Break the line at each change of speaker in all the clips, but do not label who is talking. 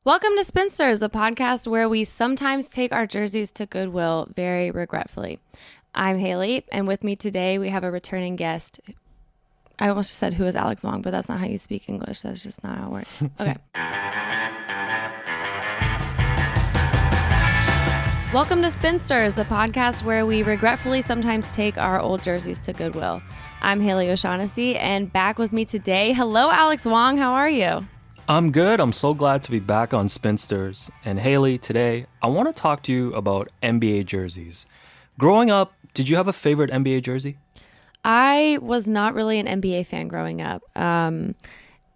Welcome to Spinsters, a podcast where we sometimes take our jerseys to Goodwill very regretfully. I'm Haley, and with me today we have a returning guest. I almost said who is Alex Wong, but that's not how you speak English. That's just not how it works. Okay. Welcome to Spinsters, a podcast where we regretfully sometimes take our old jerseys to Goodwill. I'm Haley O'Shaughnessy, and back with me today, hello Alex Wong, how are you?
I'm good. I'm so glad to be back on Spinsters. And Haley, today I want to talk to you about NBA jerseys. Growing up, did you have a favorite NBA jersey?
I was not really an NBA fan growing up.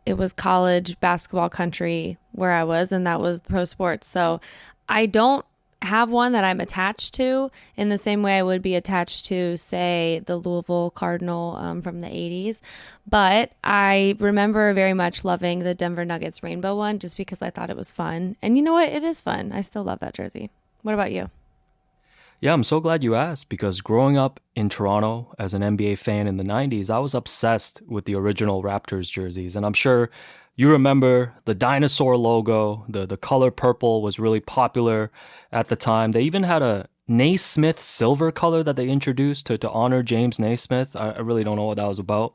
It was college basketball country where I was, and that was pro sports. So I don't have one that I'm attached to in the same way I would be attached to, say, the Louisville Cardinal from the 80s. But I remember very much loving the Denver Nuggets rainbow one just because I thought it was fun. And you know what? It is fun. I still love that jersey. What about you?
Yeah, I'm so glad you asked because growing up in Toronto as an NBA fan in the 90s, I was obsessed with the original Raptors jerseys. And I'm sure you remember the dinosaur logo, the color purple was really popular at the time. They even had a Naismith silver color that they introduced to honor James Naismith. I really don't know what that was about.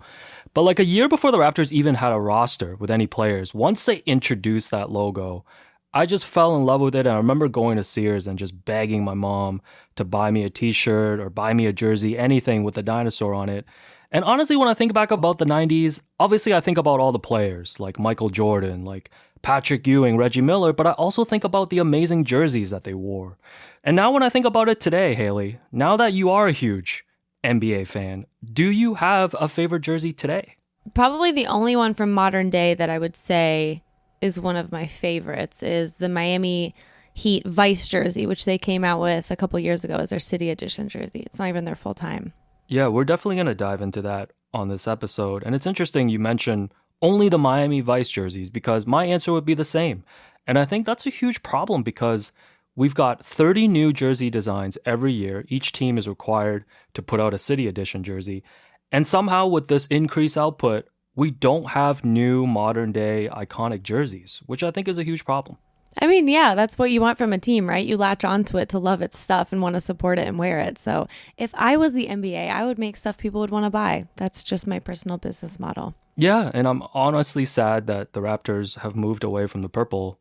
But like a year before the Raptors even had a roster with any players, once they introduced that logo, I just fell in love with it. And I remember going to Sears and just begging my mom to buy me a t-shirt or buy me a jersey, anything with the dinosaur on it. And honestly, when I think back about the 90s, obviously I think about all the players like Michael Jordan, like Patrick Ewing, Reggie Miller, but I also think about the amazing jerseys that they wore. And now when I think about it today, Haley, now that you are a huge NBA fan, do you have a favorite jersey today?
Probably the only one from modern day that I would say is one of my favorites is the Miami Heat Vice jersey, which they came out with a couple years ago as their City Edition jersey. It's not even their full time.
Yeah, we're definitely going to dive into that on this episode. And it's interesting you mentioned only the Miami Vice jerseys because my answer would be the same. And I think that's a huge problem because we've got 30 new jersey designs every year. Each team is required to put out a City Edition jersey. And somehow with this increased output, we don't have new modern day iconic jerseys, which I think is a huge problem.
I mean, yeah, that's what you want from a team, right? You latch onto it to love its stuff and want to support it and wear it. So if I was the NBA, I would make stuff people would want to buy. That's just my personal business model.
Yeah, and I'm honestly sad that the Raptors have moved away from the purple.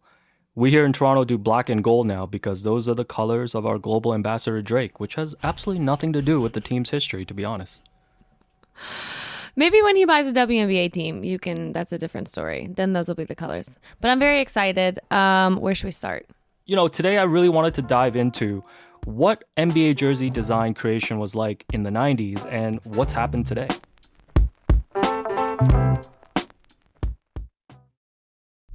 We here in Toronto do black and gold now because those are the colors of our global ambassador Drake, which has absolutely nothing to do with the team's history, to be honest.
Maybe when he buys a WNBA team, that's a different story. Then those will be the colors. But I'm very excited. Where should we start?
You know, today I really wanted to dive into what NBA jersey design creation was like in the 90s and what's happened today.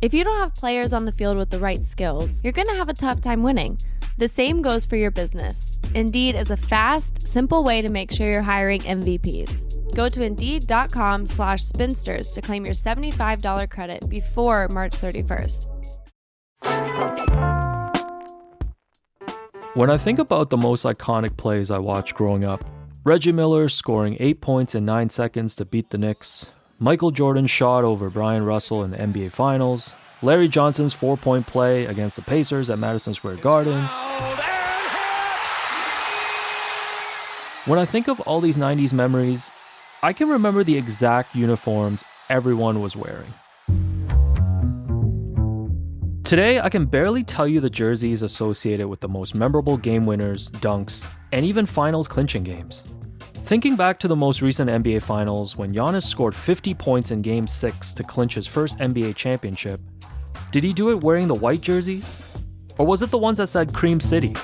If you don't have players on the field with the right skills, you're going to have a tough time winning. The same goes for your business. Indeed is a fast, simple way to make sure you're hiring MVPs. Go to Indeed.com/Spinsters to claim your $75 credit before March 31st.
When I think about the most iconic plays I watched growing up, Reggie Miller scoring 8 points in 9 seconds to beat the Knicks, Michael Jordan's shot over Brian Russell in the NBA Finals, Larry Johnson's 4-point play against the Pacers at Madison Square Garden. When I think of all these 90s memories, I can remember the exact uniforms everyone was wearing. Today, I can barely tell you the jerseys associated with the most memorable game winners, dunks, and even finals clinching games. Thinking back to the most recent NBA Finals when Giannis scored 50 points in Game 6 to clinch his first NBA championship, did he do it wearing the white jerseys? Or was it the ones that said Cream City?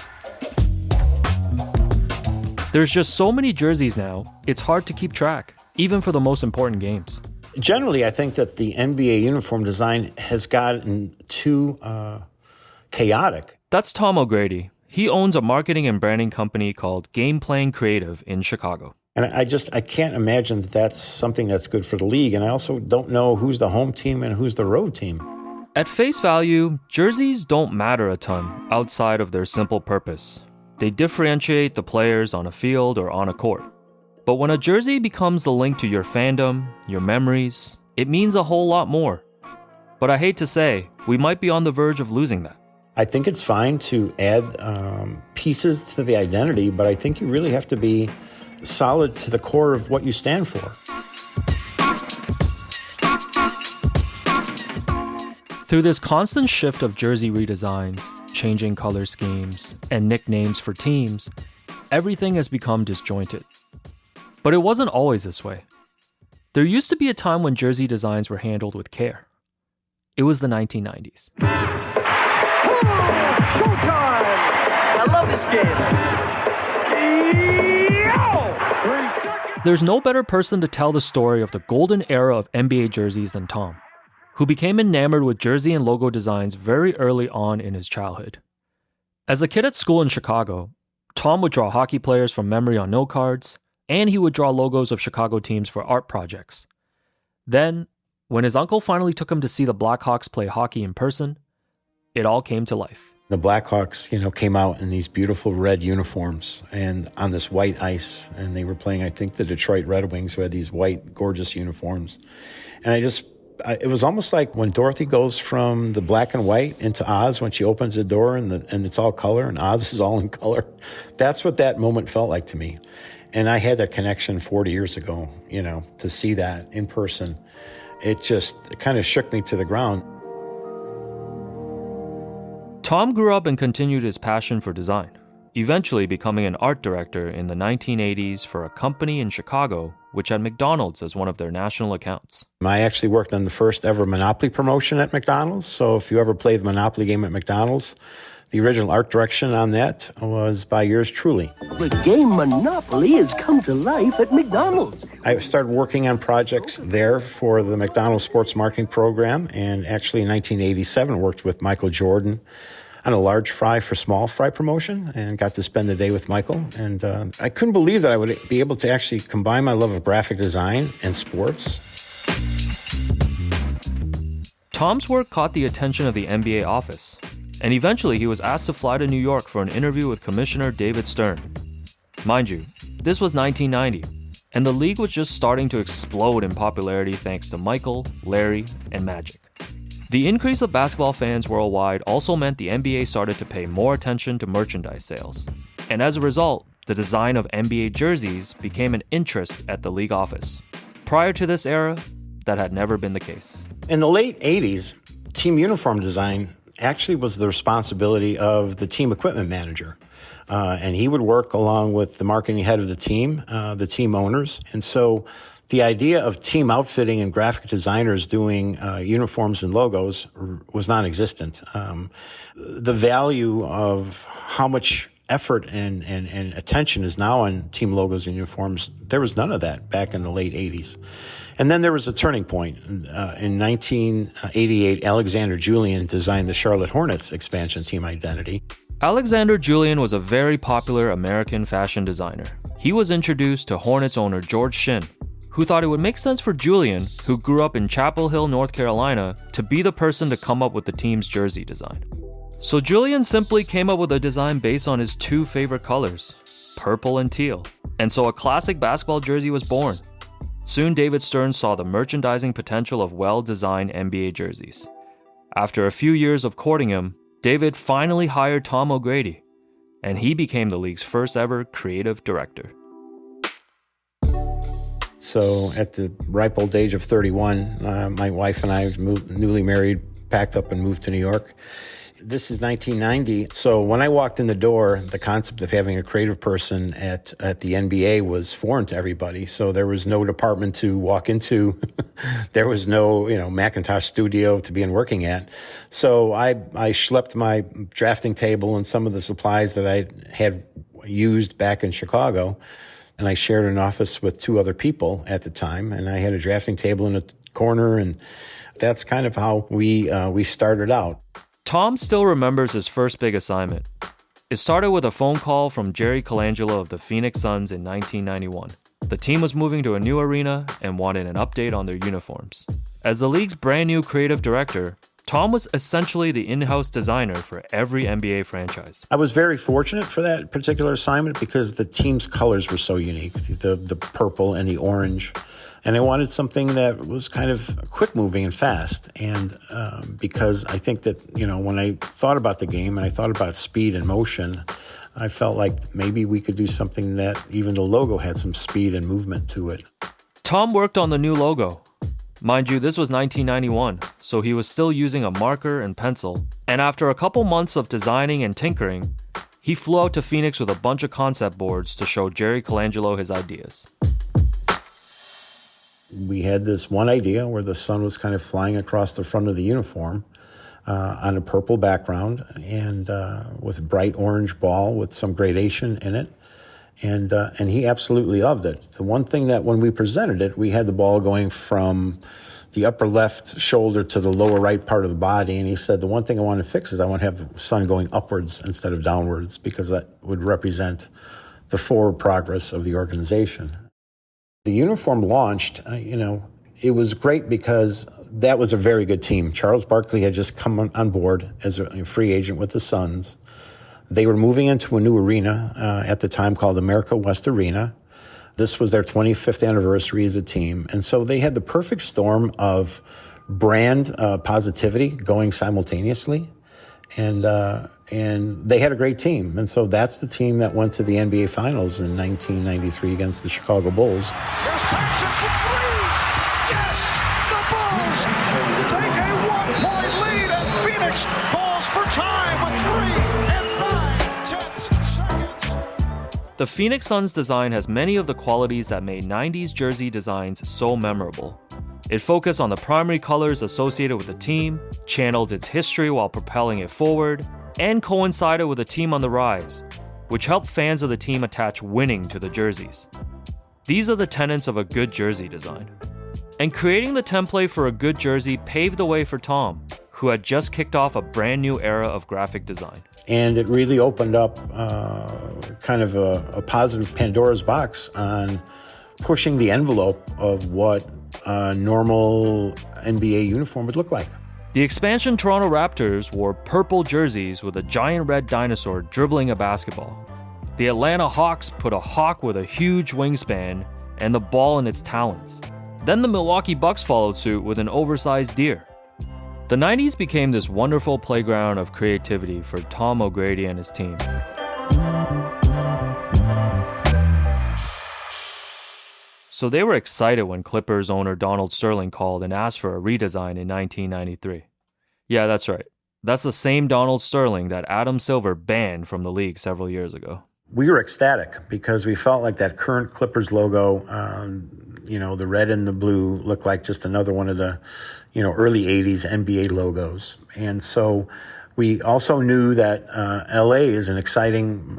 There's just so many jerseys now, it's hard to keep track, even for the most important games.
Generally, I think that the NBA uniform design has gotten too chaotic.
That's Tom O'Grady. He owns a marketing and branding company called Game Playing Creative in Chicago.
And I can't imagine that that's something that's good for the league. And I also don't know who's the home team and who's the road team.
At face value, jerseys don't matter a ton outside of their simple purpose. They differentiate the players on a field or on a court. But when a jersey becomes the link to your fandom, your memories, it means a whole lot more. But I hate to say, we might be on the verge of losing that.
I think it's fine to add pieces to the identity, but I think you really have to be solid to the core of what you stand for.
Through this constant shift of jersey redesigns, changing color schemes, and nicknames for teams, everything has become disjointed. But it wasn't always this way. There used to be a time when jersey designs were handled with care. It was the 1990s.
Showtime! I love this game.
There's no better person to tell the story of the golden era of NBA jerseys than Tom, who became enamored with jersey and logo designs very early on in his childhood. As a kid at school in Chicago, Tom would draw hockey players from memory on note cards, and he would draw logos of Chicago teams for art projects. Then, when his uncle finally took him to see the Blackhawks play hockey in person, it all came to life.
The Blackhawks, came out in these beautiful red uniforms and on this white ice, and they were playing, I think, the Detroit Red Wings, who had these white, gorgeous uniforms. And it was almost like when Dorothy goes from the black and white into Oz, when she opens the door and it's all color, and Oz is all in color. That's what that moment felt like to me. And I had that connection 40 years ago, to see that in person. It kind of shook me to the ground.
Tom grew up and continued his passion for design, eventually becoming an art director in the 1980s for a company in Chicago which had McDonald's as one of their national accounts.
I actually worked on the first ever Monopoly promotion at McDonald's. So if you ever played the Monopoly game at McDonald's, the original art direction on that was by yours truly.
The game Monopoly has come to life at McDonald's.
I started working on projects there for the McDonald's sports marketing program, and actually in 1987 worked with Michael Jordan on a large fry for small fry promotion, and got to spend the day with Michael. And I couldn't believe that I would be able to actually combine my love of graphic design and sports.
Tom's work caught the attention of the NBA office, and eventually he was asked to fly to New York for an interview with Commissioner David Stern. Mind you, this was 1990, and the league was just starting to explode in popularity thanks to Michael, Larry, and Magic. The increase of basketball fans worldwide also meant the NBA started to pay more attention to merchandise sales. And as a result, the design of NBA jerseys became an interest at the league office. Prior to this era, that had never been the case.
In the late 80s, team uniform design actually was the responsibility of the team equipment manager. And he would work along with the marketing head of the team owners. And so the idea of team outfitting and graphic designers doing uniforms and logos was non-existent. The value of how much effort and attention is now on team logos and uniforms, there was none of that back in the late 80s. And then there was a turning point. In 1988, Alexander Julian designed the Charlotte Hornets expansion team identity.
Alexander Julian was a very popular American fashion designer. He was introduced to Hornets owner George Shinn, who thought it would make sense for Julian, who grew up in Chapel Hill, North Carolina, to be the person to come up with the team's jersey design. So Julian simply came up with a design based on his two favorite colors, purple and teal. And so a classic basketball jersey was born. Soon David Stern saw the merchandising potential of well-designed NBA jerseys. After a few years of courting him, David finally hired Tom O'Grady, and he became the league's first ever creative director.
So at the ripe old age of 31, my wife and I, newly married, packed up and moved to New York. This is 1990. So when I walked in the door, the concept of having a creative person at the NBA was foreign to everybody. So there was no department to walk into. There was no, Macintosh studio to begin working at. So I schlepped my drafting table and some of the supplies that I had used back in Chicago. And I shared an office with two other people at the time. And I had a drafting table in a corner. And that's kind of how we started out.
Tom still remembers his first big assignment. It started with a phone call from Jerry Colangelo of the Phoenix Suns in 1991. The team was moving to a new arena and wanted an update on their uniforms. As the league's brand new creative director, Tom was essentially the in-house designer for every NBA franchise.
I was very fortunate for that particular assignment because the team's colors were so unique, the purple and the orange. And I wanted something that was kind of quick moving and fast. And because I think that, when I thought about the game and I thought about speed and motion, I felt like maybe we could do something that even the logo had some speed and movement to it.
Tom worked on the new logo. Mind you, this was 1991, so he was still using a marker and pencil. And after a couple months of designing and tinkering, he flew out to Phoenix with a bunch of concept boards to show Jerry Colangelo his ideas.
We had this one idea where the sun was kind of flying across the front of the uniform on a purple background and with a bright orange ball with some gradation in it. And he absolutely loved it. The one thing that when we presented it, we had the ball going from the upper left shoulder to the lower right part of the body. And he said, the one thing I want to fix is I want to have the sun going upwards instead of downwards because that would represent the forward progress of the organization. The uniform launched, it was great because that was a very good team. Charles Barkley had just come on board as a free agent with the Suns. They were moving into a new arena at the time called America West Arena. This was their 25th anniversary as a team. And so they had the perfect storm of brand positivity going simultaneously. And they had a great team. And so that's the team that went to the NBA Finals in 1993 against the Chicago Bulls.
There's Paxson for three. Yes, the Bulls take a 1-point lead, and Phoenix calls for time with 3 and 9/10 seconds.
The Phoenix Suns design has many of the qualities that made 90s jersey designs so memorable. It focused on the primary colors associated with the team, channeled its history while propelling it forward, and coincided with a team on the rise, which helped fans of the team attach winning to the jerseys. These are the tenets of a good jersey design. And creating the template for a good jersey paved the way for Tom, who had just kicked off a brand new era of graphic design.
And it really opened up kind of a positive Pandora's box on pushing the envelope of what a normal NBA uniform would look like.
The expansion Toronto Raptors wore purple jerseys with a giant red dinosaur dribbling a basketball. The Atlanta Hawks put a hawk with a huge wingspan and the ball in its talons. Then the Milwaukee Bucks followed suit with an oversized deer. The 90s became this wonderful playground of creativity for Tom O'Grady and his team. So they were excited when Clippers owner Donald Sterling called and asked for a redesign in 1993. Yeah, that's right. That's the same Donald Sterling that Adam Silver banned from the league several years ago.
We were ecstatic because we felt like that current Clippers logo, the red and the blue looked like just another one of the, early 80s NBA logos. And so we also knew that LA is an exciting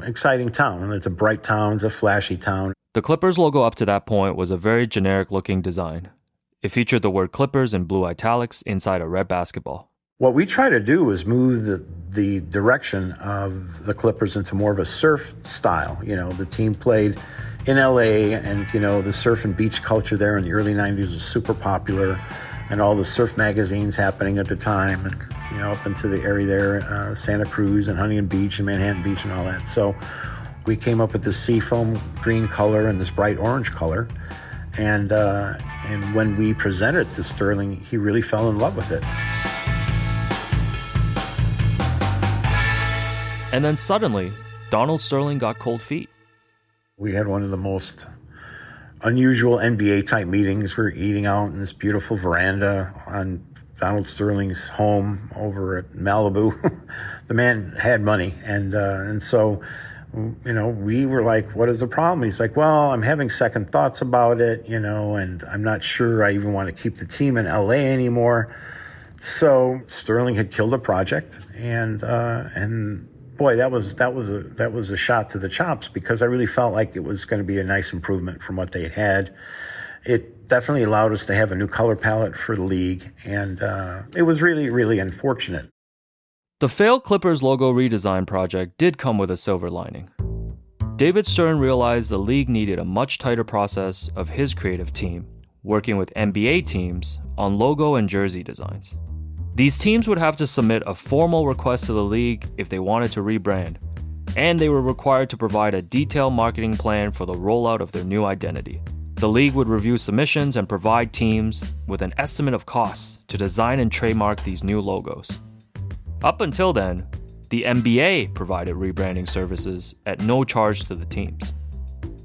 town. It's a bright town, it's a flashy town.
The Clippers logo up to that point was a very generic-looking design. It featured the word Clippers in blue italics inside a red basketball.
What we try to do is move the direction of the Clippers into more of a surf style. The team played in LA, and, the surf and beach culture there in the early 90s was super popular, and all the surf magazines happening at the time, and, up into the area there, Santa Cruz and Huntington Beach and Manhattan Beach and all that. So we came up with this seafoam green color and this bright orange color. And when we presented it to Sterling, he really fell in love with it.
And then suddenly, Donald Sterling got cold feet.
We had one of the most unusual NBA-type meetings. We were eating out in this beautiful veranda on Donald Sterling's home over at Malibu. The man had money, and so we were like, what is the problem? He's like, well, I'm having second thoughts about it, and I'm not sure I even want to keep the team in LA anymore. So Sterling had killed the project, and boy, that was a shot to the chops because I really felt like it was going to be a nice improvement from what they had. It definitely allowed us to have a new color palette for the league, and it was really, really unfortunate.
The failed Clippers logo redesign project did come with a silver lining. David Stern realized the league needed a much tighter process of his creative team, working with NBA teams on logo and jersey designs. These teams would have to submit a formal request to the league if they wanted to rebrand, and they were required to provide a detailed marketing plan for the rollout of their new identity. The league would review submissions and provide teams with an estimate of costs to design and trademark these new logos. Up until then, the NBA provided rebranding services at no charge to the teams.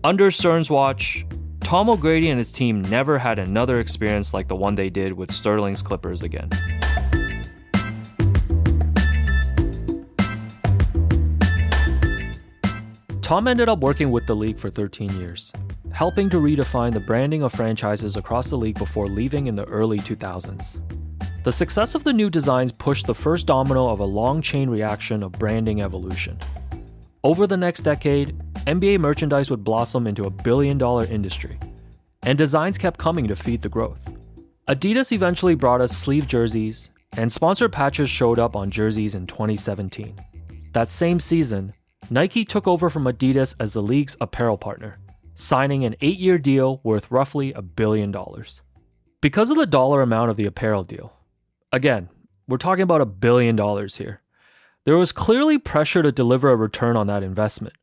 Under Stern's watch, Tom O'Grady and his team never had another experience like the one they did with Sterling's Clippers again. Tom ended up working with the league for 13 years, helping to redefine the branding of franchises across the league before leaving in the early 2000s. The success of the new designs pushed the first domino of a long chain reaction of branding evolution. Over the next decade, NBA merchandise would blossom into a billion-dollar industry, and designs kept coming to feed the growth. Adidas eventually brought us sleeve jerseys, and sponsored patches showed up on jerseys in 2017. That same season, Nike took over from Adidas as the league's apparel partner, signing an 8-year deal worth roughly $1 billion. Because of the dollar amount of the apparel deal, again, we're talking about $1 billion here, there was clearly pressure to deliver a return on that investment.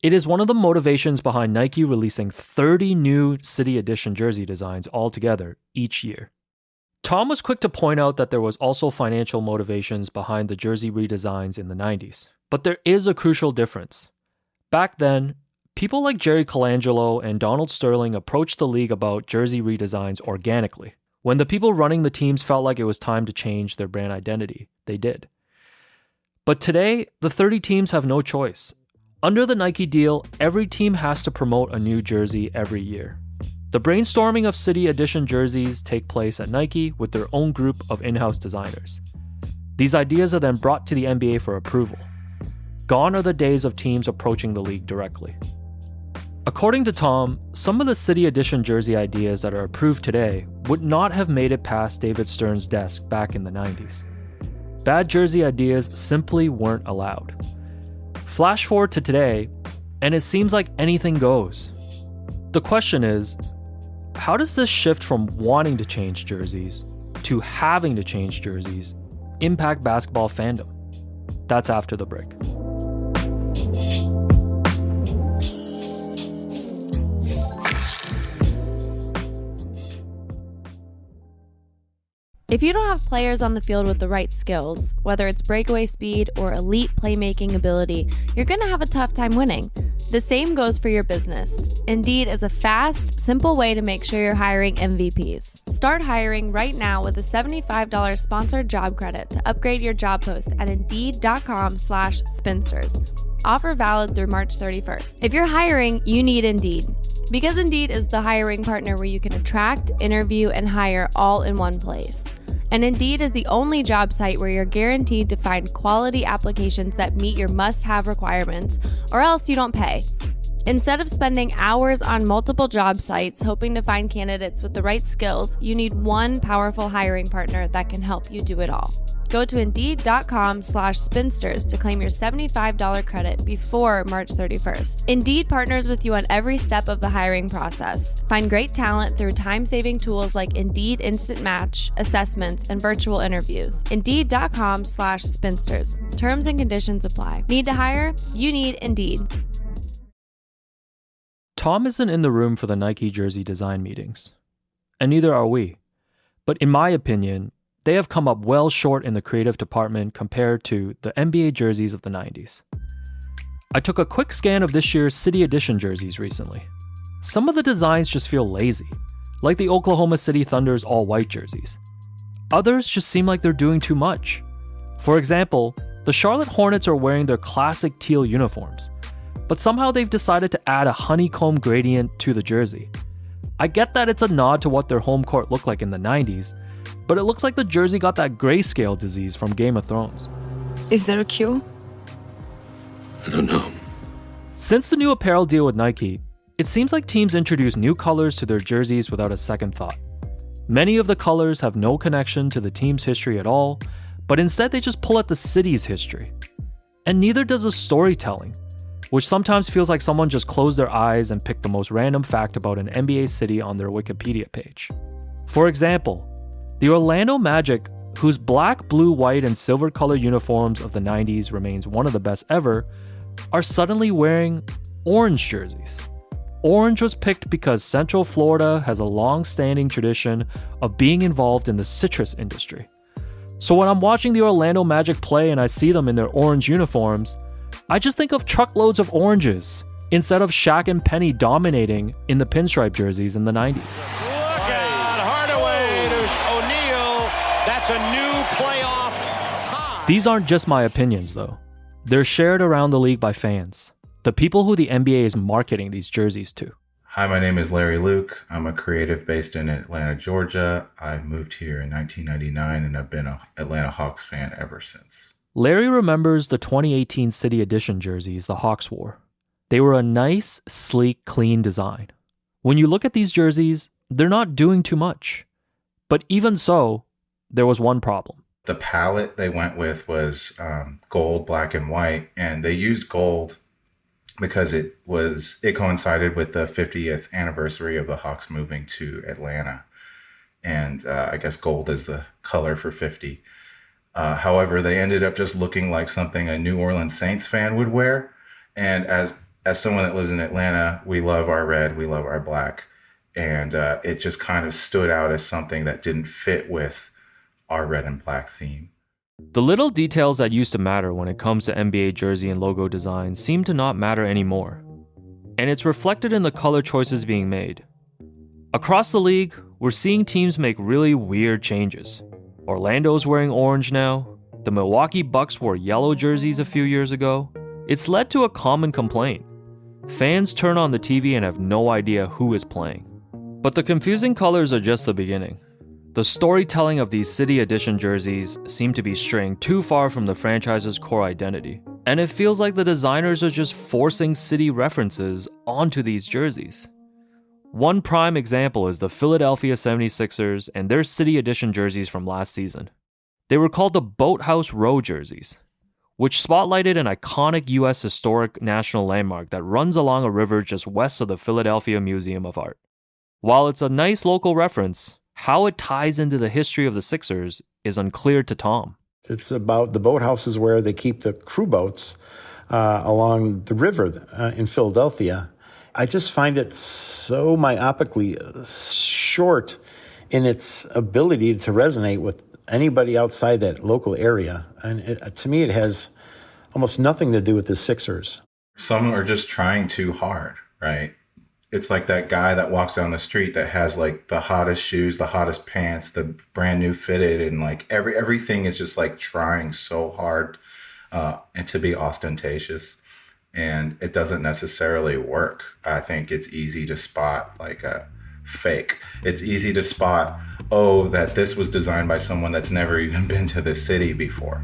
It is one of the motivations behind Nike releasing 30 new City Edition jersey designs altogether each year. Tom was quick to point out that there was also financial motivations behind the jersey redesigns in the 90s. But there is a crucial difference. Back then, people like Jerry Colangelo and Donald Sterling approached the league about jersey redesigns organically. When the people running the teams felt like it was time to change their brand identity, they did. But today, the 30 teams have no choice. Under the Nike deal, every team has to promote a new jersey every year. The brainstorming of City Edition jerseys take place at Nike with their own group of in-house designers. These ideas are then brought to the NBA for approval. Gone are the days of teams approaching the league directly. According to Tom, some of the City Edition jersey ideas that are approved today would not have made it past David Stern's desk back in the 90s. Bad jersey ideas simply weren't allowed. Flash forward to today, and it seems like anything goes. The question is, how does this shift from wanting to change jerseys to having to change jerseys impact basketball fandom? That's after the break.
If you don't have players on the field with the right skills, whether it's breakaway speed or elite playmaking ability, you're going to have a tough time winning. The same goes for your business. Indeed is a fast, simple way to make sure you're hiring MVPs. Start hiring right now with a $75 sponsored job credit to upgrade your job post at Indeed.com/Spinsters. Offer valid through March 31st. If you're hiring, you need Indeed. Because Indeed is the hiring partner where you can attract, interview, and hire all in one place. And Indeed is the only job site where you're guaranteed to find quality applications that meet your must-have requirements, or else you don't pay. Instead of spending hours on multiple job sites hoping to find candidates with the right skills, you need one powerful hiring partner that can help you do it all. Go to Indeed.com/Spinsters to claim your $75 credit before March 31st. Indeed partners with you on every step of the hiring process. Find great talent through time-saving tools like Indeed Instant Match, assessments, and virtual interviews. Indeed.com/Spinsters. Terms and conditions apply. Need to hire? You need Indeed.
Tom isn't in the room for the Nike jersey design meetings, and neither are we. But in my opinion, they have come up well short in the creative department compared to the NBA jerseys of the 90s. I took a quick scan of this year's City Edition jerseys recently. Some of the designs just feel lazy, like the Oklahoma City Thunder's all-white jerseys. Others just seem like they're doing too much. For example, the Charlotte Hornets are wearing their classic teal uniforms, but somehow they've decided to add a honeycomb gradient to the jersey. I get that it's a nod to what their home court looked like in the 90s, but it looks like the jersey got that grayscale disease from Game of Thrones.
Is there a cure?
I don't know.
Since the new apparel deal with Nike, it seems like teams introduce new colors to their jerseys without a second thought. Many of the colors have no connection to the team's history at all, but instead they just pull at the city's history. And neither does the storytelling, which sometimes feels like someone just closed their eyes and picked the most random fact about an NBA city on their Wikipedia page. For example, the Orlando Magic, whose black, blue, white, and silver color uniforms of the 90s remains one of the best ever, are suddenly wearing orange jerseys. Orange was picked because Central Florida has a long-standing tradition of being involved in the citrus industry. So when I'm watching the Orlando Magic play and I see them in their orange uniforms, I just think of truckloads of oranges instead of Shaq and Penny dominating in the pinstripe jerseys in the 90s.
Look out, Hardaway to O'Neal. That's a new playoff high.
These aren't just my opinions, though. They're shared around the league by fans, the people who the NBA is marketing these jerseys to.
Hi, my name is Larry Luke. I'm a creative based in Atlanta, Georgia. I moved here in 1999 and I've been an Atlanta Hawks fan ever since.
Larry remembers the 2018 City Edition jerseys the Hawks wore. They were a nice, sleek, clean design. When you look at these jerseys, they're not doing too much. But even so, there was one problem.
The palette they went with was gold, black, and white, and they used gold because it coincided with the 50th anniversary of the Hawks moving to Atlanta. And I guess gold is the color for 50. However, they ended up just looking like something a New Orleans Saints fan would wear. And as someone that lives in Atlanta, we love our red, we love our black. And it just kind of stood out as something that didn't fit with our red and black theme.
The little details that used to matter when it comes to NBA jersey and logo design seem to not matter anymore. And it's reflected in the color choices being made. Across the league, we're seeing teams make really weird changes. Orlando's wearing orange now. The Milwaukee Bucks wore yellow jerseys a few years ago. It's led to a common complaint. Fans turn on the TV and have no idea who is playing. But the confusing colors are just the beginning. The storytelling of these City Edition jerseys seem to be straying too far from the franchise's core identity, and it feels like the designers are just forcing city references onto these jerseys. One prime example is the Philadelphia 76ers and their City Edition jerseys from last season. They were called the Boathouse Row jerseys, which spotlighted an iconic U.S. historic national landmark that runs along a river just west of the Philadelphia Museum of Art. While it's a nice local reference, how it ties into the history of the Sixers is unclear to Tom.
It's about the boathouses where they keep the crew boats along the river in Philadelphia. I just find it so myopically short in its ability to resonate with anybody outside that local area. And to me, it has almost nothing to do with the Sixers.
Some are just trying too hard, right? It's like that guy that walks down the street that has like the hottest shoes, the hottest pants, the brand new fitted, and like everything is just like trying so hard and to be ostentatious. And it doesn't necessarily work. I think it's easy to spot like a fake. It's easy to spot, oh, that this was designed by someone that's never even been to this city before.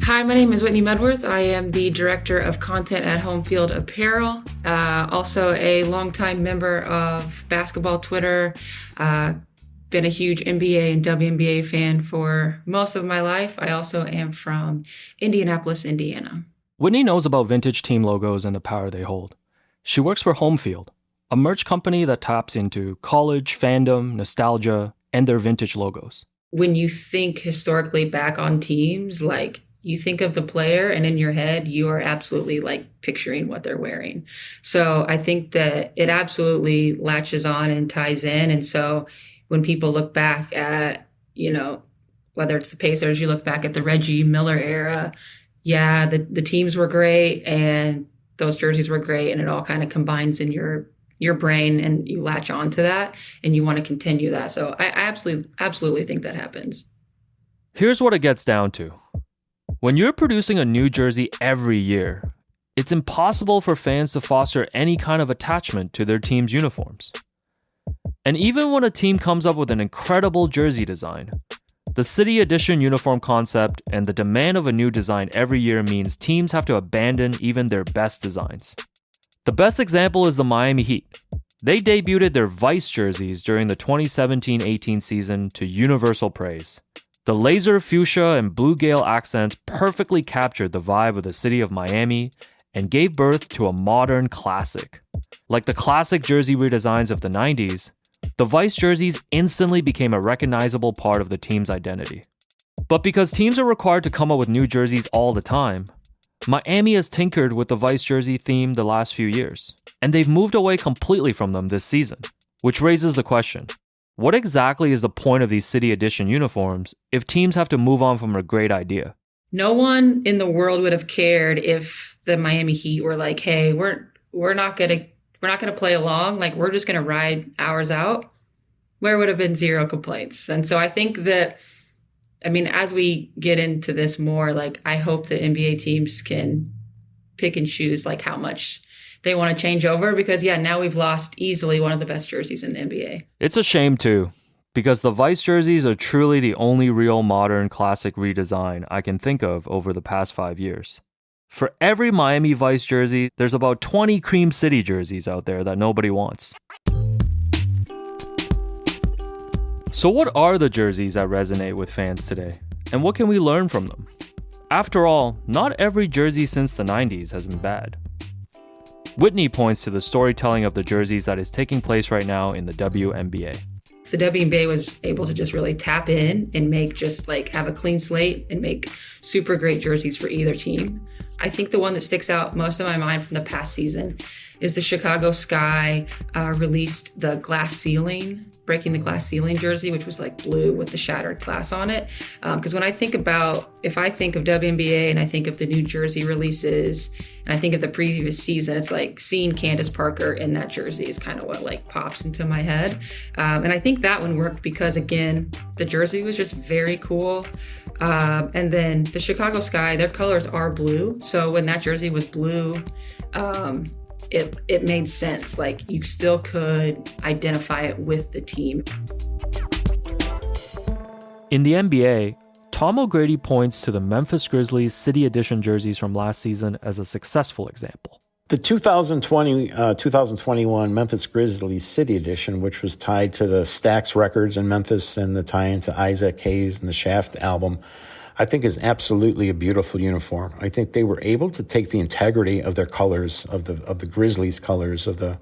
Hi, my name is Whitney Medworth. I am the Director of Content at Home Field Apparel, also a longtime member of basketball Twitter, been a huge NBA and WNBA fan for most of my life. I also am from Indianapolis, Indiana.
Whitney knows about vintage team logos and the power they hold. She works for Home Field, a merch company that taps into college, fandom, nostalgia, and their vintage logos.
When you think historically back on teams, like you think of the player and in your head, you are absolutely like picturing what they're wearing. So I think that it absolutely latches on and ties in. And so when people look back at, whether it's the Pacers, you look back at the Reggie Miller era, yeah, the teams were great and those jerseys were great, and it all kind of combines in your brain and you latch on to that and you want to continue that. So I absolutely think that happens.
Here's what it gets down to. When you're producing a new jersey every year, it's impossible for fans to foster any kind of attachment to their team's uniforms. And even when a team comes up with an incredible jersey design, the City Edition uniform concept and the demand of a new design every year means teams have to abandon even their best designs. The best example is the Miami Heat. They debuted their Vice jerseys during the 2017-18 season to universal praise. The laser fuchsia and blue gale accents perfectly captured the vibe of the city of Miami and gave birth to a modern classic. Like the classic jersey redesigns of the 90s, the Vice jerseys instantly became a recognizable part of the team's identity. But because teams are required to come up with new jerseys all the time, Miami has tinkered with the Vice jersey theme the last few years, and they've moved away completely from them this season, which raises the question, what exactly is the point of these City Edition uniforms if teams have to move on from a great idea?
No one in the world would have cared if the Miami Heat were like, "Hey, we're not gonna play along. Like, we're just gonna ride ours out." There would have been zero complaints. And so I think that, I mean, as we get into this more, like, I hope the NBA teams can pick and choose like how much they want to change over, because now we've lost easily one of the best jerseys in the NBA.
It's a shame too, because the Vice jerseys are truly the only real modern classic redesign I can think of over the past 5 years. For every Miami Vice jersey, there's about 20 Cream City jerseys out there that nobody wants. So what are the jerseys that resonate with fans today? And what can we learn from them? After all, not every jersey since the 90s has been bad. Whitney points to the storytelling of the jerseys that is taking place right now in the WNBA.
The WNBA was able to just really tap in and make just like have a clean slate and make super great jerseys for either team. I think the one that sticks out most in my mind from the past season is the Chicago Sky released the glass ceiling, breaking the glass ceiling jersey, which was like blue with the shattered glass on it. Because when I think of WNBA and I think of the New Jersey releases and I think of the previous season, it's like seeing Candace Parker in that jersey is kind of what like pops into my head. And I think that one worked because, again, the jersey was just very cool. And then the Chicago Sky, their colors are blue. So when that jersey was blue, it made sense. Like, you still could identify it with the team.
In the NBA, Tom O'Grady points to the Memphis Grizzlies City Edition jerseys from last season as a successful example.
The 2020-2021 Memphis Grizzlies City Edition, which was tied to the Stax Records in Memphis and the tie-in to Isaac Hayes and the Shaft album, I think is absolutely a beautiful uniform. I think they were able to take the integrity of their colors, of the Grizzlies colors, of the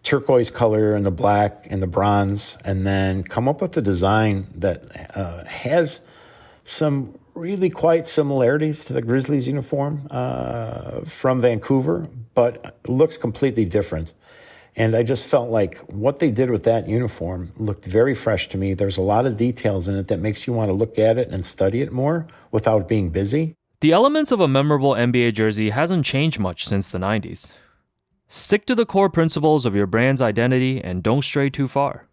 turquoise color and the black and the bronze, and then come up with a design that has some really quite similarities to the Grizzlies uniform from Vancouver, but looks completely different. And I just felt like what they did with that uniform looked very fresh to me. There's a lot of details in it that makes you want to look at it and study it more without being busy.
The elements of a memorable NBA jersey hasn't changed much since the 90s. Stick to the core principles of your brand's identity and don't stray too far.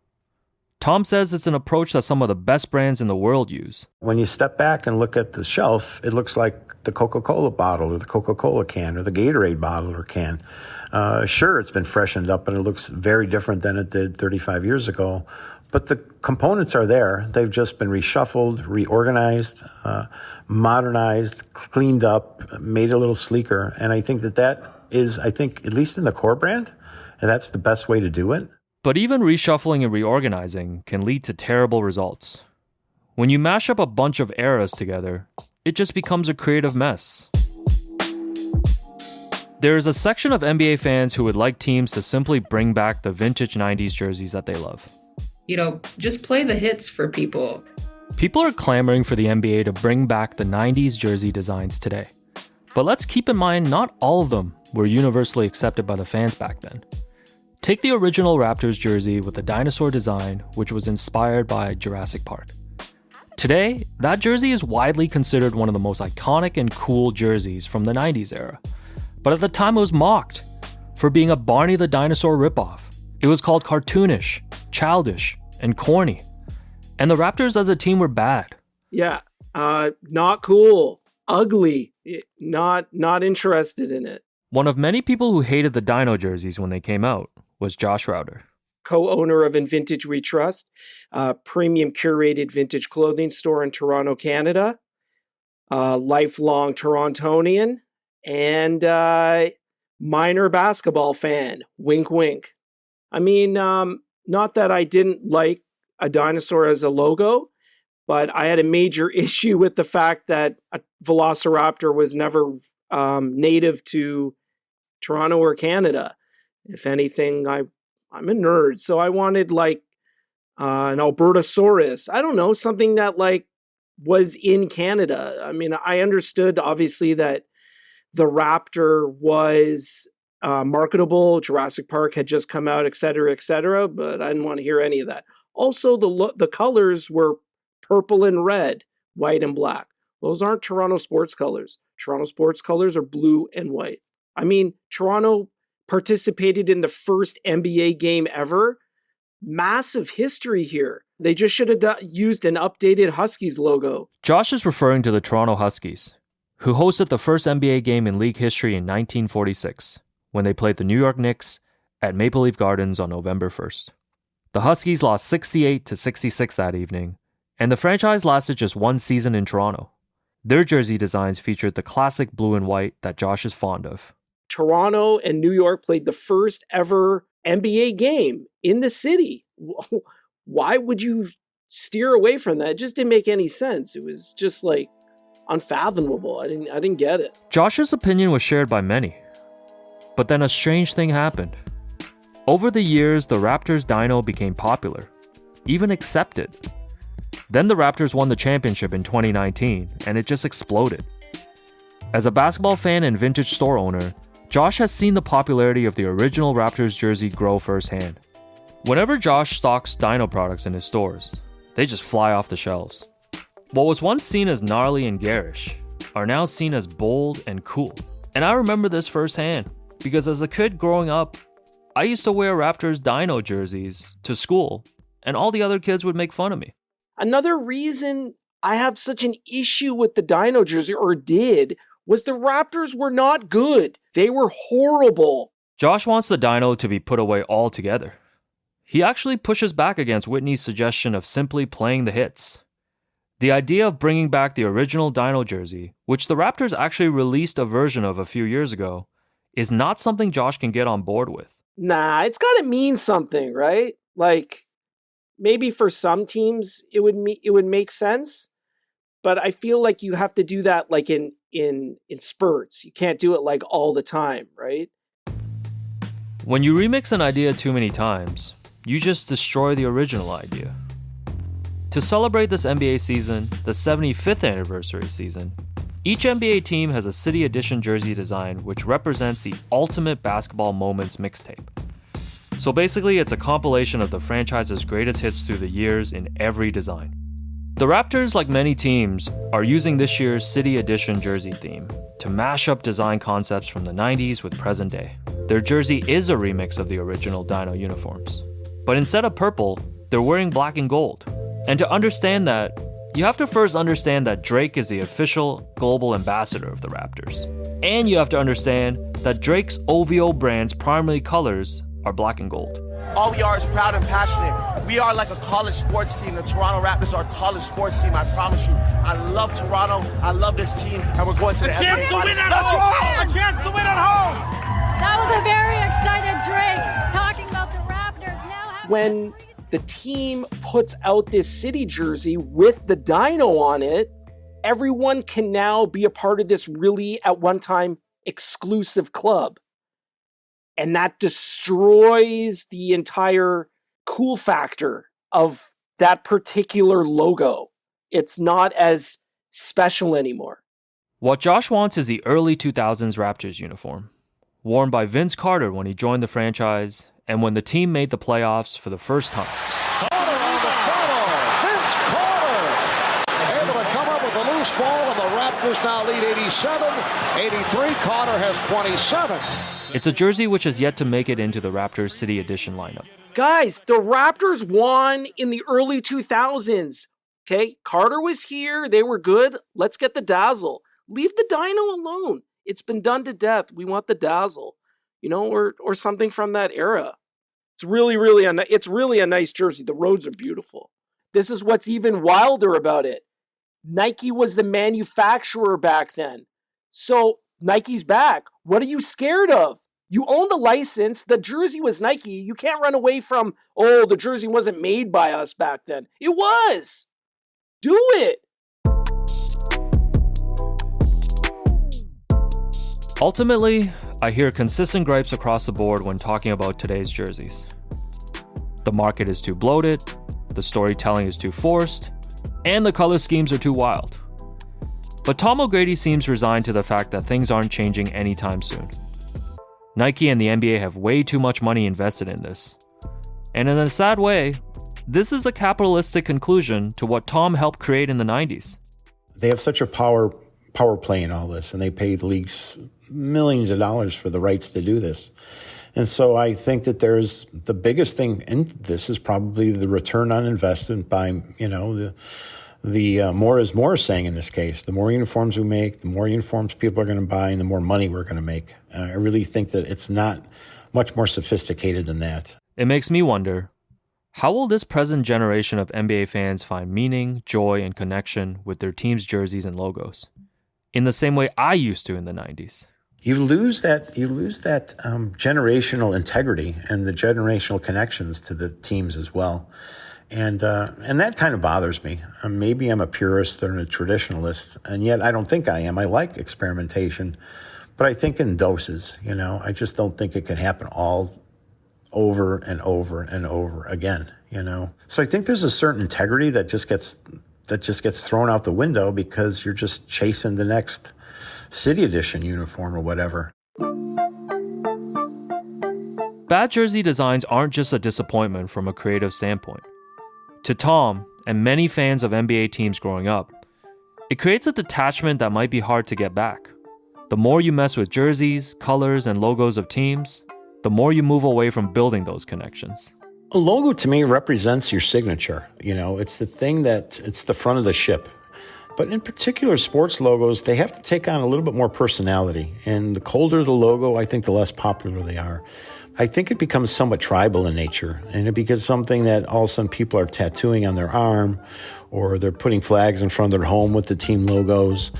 Tom says it's an approach that some of the best brands in the world use.
When you step back and look at the shelf, it looks like the Coca-Cola bottle or the Coca-Cola can or the Gatorade bottle or can. Sure, it's been freshened up and it looks very different than it did 35 years ago, but the components are there. They've just been reshuffled, reorganized, modernized, cleaned up, made a little sleeker. And I think that is, at least in the core brand, and that's the best way to do it.
But even reshuffling and reorganizing can lead to terrible results. When you mash up a bunch of eras together, it just becomes a creative mess. There is a section of NBA fans who would like teams to simply bring back the vintage 90s jerseys that they love.
Just play the hits for people.
People are clamoring for the NBA to bring back the 90s jersey designs today. But let's keep in mind not all of them were universally accepted by the fans back then. Take the original Raptors jersey with the dinosaur design, which was inspired by Jurassic Park. Today, that jersey is widely considered one of the most iconic and cool jerseys from the 90s era. But at the time it was mocked for being a Barney the Dinosaur ripoff. It was called cartoonish, childish, and corny. And the Raptors as a team were bad.
Yeah, not cool, ugly, not interested in it.
One of many people who hated the Dino jerseys when they came out was Josh Rauter.
Co-owner of Vintage We Trust, a premium curated vintage clothing store in Toronto, Canada, a lifelong Torontonian, and minor basketball fan. Wink, wink. I mean, not that I didn't like a dinosaur as a logo, but I had a major issue with the fact that a Velociraptor was never native to Toronto or Canada. If anything, I'm a nerd, so I wanted like an Albertosaurus. I don't know, something that like was in Canada. I mean, I understood obviously that the Raptor was marketable. Jurassic Park had just come out, et cetera, but I didn't want to hear any of that. Also, the colors were purple and red, white and black. Those aren't Toronto sports colors. Toronto sports colors are blue and white. I mean, Toronto participated in the first NBA game ever. Massive history here. They just should have used an updated Huskies logo.
Josh is referring to the Toronto Huskies, who hosted the first NBA game in league history in 1946, when they played the New York Knicks at Maple Leaf Gardens on November 1st. The Huskies lost 68-66 that evening, and the franchise lasted just one season in Toronto. Their jersey designs featured the classic blue and white that Josh is fond of.
Toronto and New York played the first ever NBA game in the city. Why would you steer away from that? It just didn't make any sense. It was just like unfathomable. I didn't get it.
Josh's opinion was shared by many. But then a strange thing happened. Over the years, the Raptors Dino became popular, even accepted. Then the Raptors won the championship in 2019, and it just exploded. As a basketball fan and vintage store owner, Josh has seen the popularity of the original Raptors jersey grow firsthand. Whenever Josh stocks Dino products in his stores, they just fly off the shelves. What was once seen as gnarly and garish are now seen as bold and cool. And I remember this firsthand, because as a kid growing up, I used to wear Raptors Dino jerseys to school, and all the other kids would make fun of me.
Another reason I have such an issue with the Dino jersey, or did, was the Raptors were not good. They were horrible.
Josh wants the Dino to be put away altogether. He actually pushes back against Whitney's suggestion of simply playing the hits. The idea of bringing back the original Dino jersey, which the Raptors actually released a version of a few years ago, is not something Josh can get on board with.
Nah, it's got to mean something, right? Like, maybe for some teams it would make sense, but I feel like you have to do that like in spurts. You can't do it like all the time, right?
When you remix an idea too many times, you just destroy the original idea. To celebrate this NBA season, the 75th anniversary season, each NBA team has a City Edition jersey design which represents the ultimate basketball moments mixtape. So basically, it's a compilation of the franchise's greatest hits through the years in every design. The Raptors, like many teams, are using this year's City Edition jersey theme to mash up design concepts from the 90s with present day. Their jersey is a remix of the original Dino uniforms. But instead of purple, they're wearing black and gold. And to understand that, you have to first understand that Drake is the official global ambassador of the Raptors. And you have to understand that Drake's OVO brand's primary colors are black and gold.
All we are is proud and passionate. We are like a college sports team. The Toronto Raptors are a college sports team, I promise you. I love Toronto, I love this team, and we're going to the NBA Finals.
A chance to win at home!
That was a very excited Drake talking about the Raptors now.
When the team puts out this City jersey with the Dino on it, everyone can now be a part of this really, at one time, exclusive club. And that destroys the entire cool factor of that particular logo. It's not as special anymore.
What Josh wants is the early 2000s Raptors uniform, worn by Vince Carter when he joined the franchise and when the team made the playoffs for the first time.
Carter on the follow. Vince Carter able to come up with a loose ball, and the Raptors now lead 87-83. Carter has 27.
It's a jersey which has yet to make it into the Raptors City Edition lineup.
Guys, the Raptors won in the early 2000s. Okay, Carter was here. They were good. Let's get the dazzle. Leave the Dino alone. It's been done to death. We want the dazzle, or something from that era. It's really a nice jersey. The roads are beautiful. This is what's even wilder about it. Nike was the manufacturer back then. So Nike's back. What are you scared of? You own the license. The jersey was Nike. You can't run away from, the jersey wasn't made by us back then. It was. Do it.
Ultimately, I hear consistent gripes across the board when talking about today's jerseys. The market is too bloated, the storytelling is too forced, and the color schemes are too wild. But Tom O'Grady seems resigned to the fact that things aren't changing anytime soon. Nike and the NBA have way too much money invested in this. And in a sad way, this is the capitalistic conclusion to what Tom helped create in the 90s.
They have such a power play in all this, and they pay the leagues millions of dollars for the rights to do this. And so I think that there's the biggest thing in this is probably the return on investment by, the more is more saying in this case. The more uniforms we make, the more uniforms people are going to buy, and the more money we're going to make. I really think that it's not much more sophisticated than that.
It makes me wonder, how will this present generation of NBA fans find meaning, joy, and connection with their team's jerseys and logos? In the same way I used to in the 90s.
You lose that generational integrity and the generational connections to the teams as well. And that kind of bothers me. Maybe I'm a purist or a traditionalist, and yet I don't think I am. I like experimentation, but I think in doses, I just don't think it can happen all over and over and over again, So I think there's a certain integrity that just gets thrown out the window because you're just chasing the next City Edition uniform or whatever.
Bad jersey designs aren't just a disappointment from a creative standpoint. To Tom and many fans of NBA teams growing up, it creates a detachment that might be hard to get back. The more you mess with jerseys, colors, and logos of teams, the more you move away from building those connections.
A logo to me represents your signature. It's the thing it's the front of the ship. But in particular, sports logos, they have to take on a little bit more personality. And the colder the logo, I think the less popular they are. I think it becomes somewhat tribal in nature. And it becomes something that all of a sudden people are tattooing on their arm, or they're putting flags in front of their home with the team logos.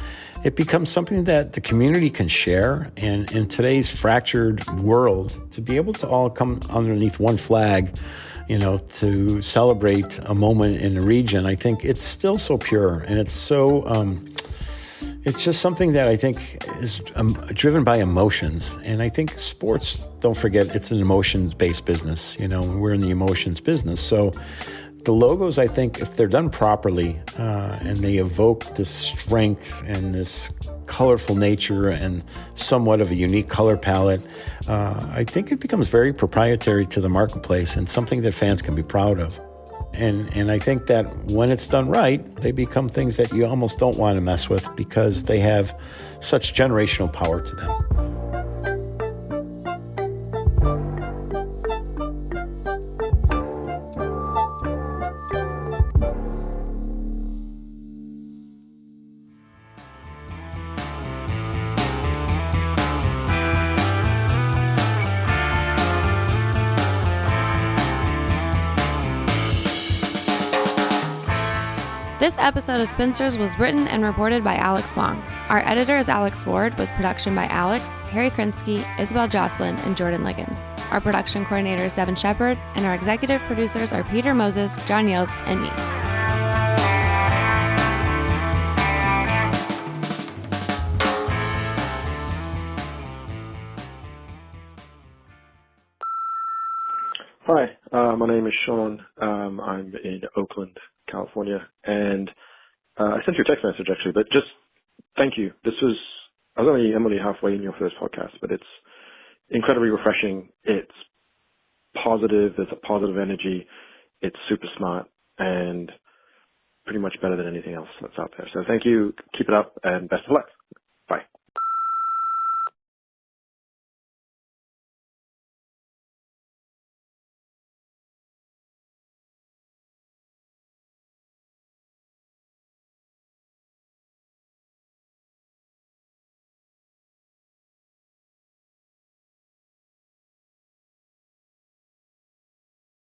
It becomes something that the community can share. And in today's fractured world, to be able to all come underneath one flag, to celebrate a moment in the region, I think it's still so pure, and it's so, it's just something that I think is driven by emotions. And I think sports, don't forget, it's an emotions-based business, we're in the emotions business. So the logos, I think, if they're done properly, and they evoke this strength and this colorful nature and somewhat of a unique color palette, I think it becomes very proprietary to the marketplace and something that fans can be proud of. And I think that when it's done right, they become things that you almost don't want to mess with because they have such generational power to them.
This episode of Spinsters was written and reported by Alex Wong. Our editor is Alex Ward, with production by Alex, Harry Krinsky, Isabel Jocelyn, and Jordan Liggins. Our production coordinator is Devin Shepard, and our executive producers are Peter Moses, John Yales, and me.
Hi, my name is Sean. I'm in Oakland, California, and I sent you a text message actually, but just thank you. I'm only halfway in your first podcast, but it's incredibly refreshing. It's positive. There's a positive energy. It's super smart and pretty much better than anything else that's out there. So thank you. Keep it up, and best of luck.